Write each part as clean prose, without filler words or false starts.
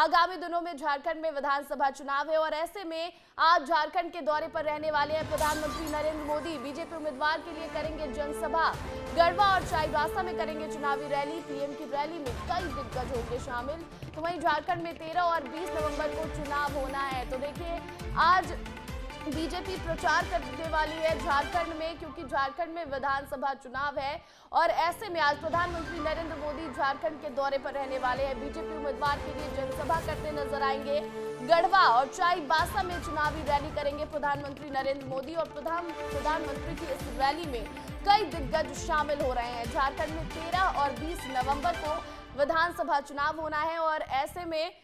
आगामी दिनों में झारखंड में विधानसभा चुनाव है और ऐसे में आज झारखंड के दौरे पर रहने वाले हैं प्रधानमंत्री नरेंद्र मोदी। बीजेपी उम्मीदवार के लिए करेंगे जनसभा, गढ़वा और चाईबासा में करेंगे चुनावी रैली। पीएम की रैली में कई दिग्गज होंगे शामिल। तो वहीं झारखंड में 13 और 20 नवंबर को चुनाव होना है। तो देखिए, आज बीजेपी प्रचार करने वाली है झारखंड में, क्योंकि झारखंड में विधानसभा चुनाव है और ऐसे में आज प्रधानमंत्री नरेंद्र मोदी झारखंड के दौरे पर रहने वाले हैं। बीजेपी उम्मीदवार के लिए जनसभा करते नजर आएंगे। गढ़वा और चाईबासा में चुनावी रैली करेंगे प्रधानमंत्री नरेंद्र मोदी और प्रधानमंत्री की इस रैली में कई दिग्गज शामिल हो रहे हैं। झारखंड में 13 और 20 नवंबर को विधानसभा चुनाव होना है और ऐसे में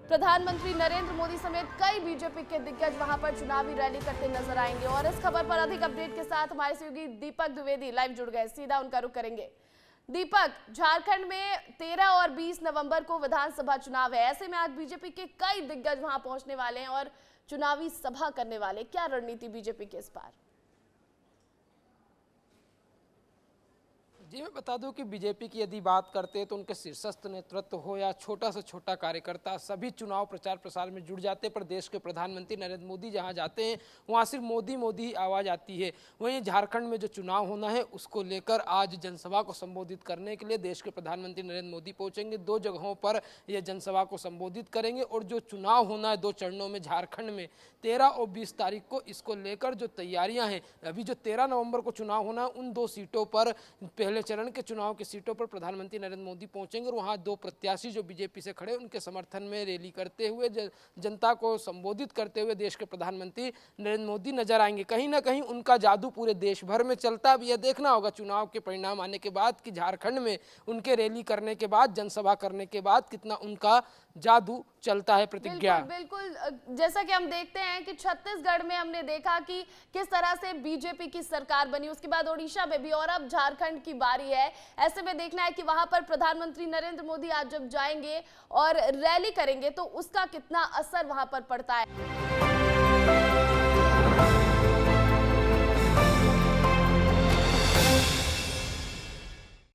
प्रधानमंत्री नरेंद्र मोदी समेत कई बीजेपी के दिग्गज वहां पर चुनावी रैली करते नजर आएंगे। और इस खबर पर अधिक अपडेट के साथ हमारे सहयोगी दीपक द्विवेदी लाइव जुड़ गए, सीधा उनका रुख करेंगे। दीपक, झारखंड में 13 और 20 नवंबर को विधानसभा चुनाव है, ऐसे में आज बीजेपी के कई दिग्गज वहां पहुंचने वाले हैं और चुनावी सभा करने वाले। क्या रणनीति बीजेपी के इस बार? जी, मैं बता दूं कि बीजेपी की यदि बात करते हैं तो उनके शीर्षस्थ नेतृत्व हो या छोटा से छोटा कार्यकर्ता, सभी चुनाव प्रचार प्रसार में जुड़ जाते हैं। पर देश के प्रधानमंत्री नरेंद्र मोदी जहां जाते हैं वहां सिर्फ मोदी मोदी ही आवाज़ आती है। वहीं झारखंड में जो चुनाव होना है उसको लेकर आज जनसभा को संबोधित करने के लिए देश के प्रधानमंत्री नरेंद्र मोदी पहुंचेंगे। 2 जगहों पर यह जनसभा को संबोधित करेंगे और जो चुनाव होना है 2 चरणों में झारखंड में 13 और 20 तारीख को, इसको लेकर जो तैयारियां हैं, अभी जो 13 नवंबर को चुनाव होना है उन 2 सीटों पर, पहले चरण के चुनाव की सीटों पर प्रधानमंत्री नरेंद्र मोदी पहुंचेंगे और वहां 2 प्रत्याशी जो बीजेपी से खड़े उनके समर्थन में रैली करते हुए जनता को संबोधित करते हुए देश के प्रधानमंत्री नरेंद्र मोदी नजर आएंगे। कहीं ना कहीं उनका जादू पूरे देश भर में चलता। अब यह देखना होगा चुनाव के परिणाम आने के बाद कि झारखंड में उनके रैली करने के बाद, जनसभा करने के बाद कितना उनका जादू चलता है। प्रतिज्ञा बिल्कुल, जैसा कि हम देखते हैं कि छत्तीसगढ़ में हमने देखा कि किस तरह से बीजेपी की सरकार बनी, उसके बाद ओडिशा में भी, और अब झारखंड की बारी है। ऐसे में देखना है कि वहां पर प्रधानमंत्री नरेंद्र मोदी आज जब जाएंगे और रैली करेंगे तो उसका कितना असर वहां पर पड़ता है।